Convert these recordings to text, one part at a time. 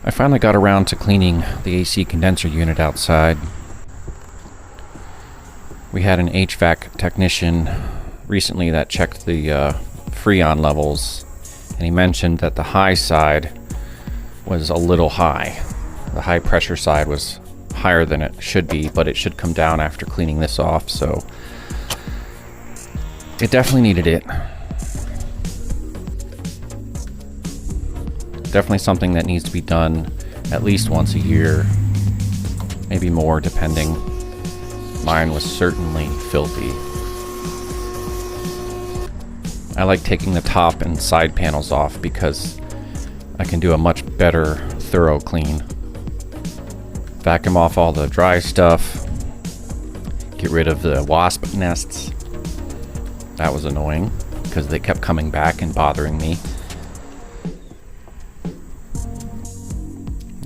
I finally got around to cleaning the AC condenser unit outside. We had an HVAC technician recently that checked the Freon levels, and he mentioned that the high side was a little high. The high pressure side was higher than it should be, but it should come down after cleaning this off, so it definitely needed it. Definitely something that needs to be done at least once a year, maybe more depending. Mine was certainly filthy. I like taking the top and side panels off because I can do a much better thorough clean. Vacuum off all the dry stuff, get rid of the wasp nests. That was annoying because they kept coming back and bothering me.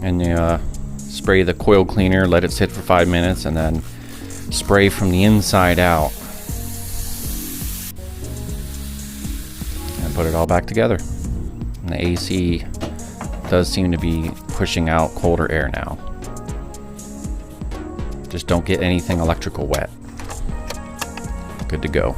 And you spray the coil cleaner, let it sit for 5 minutes, and then spray from the inside out. And put it all back together. And the AC does seem to be pushing out colder air now. Just don't get anything electrical wet. Good to go.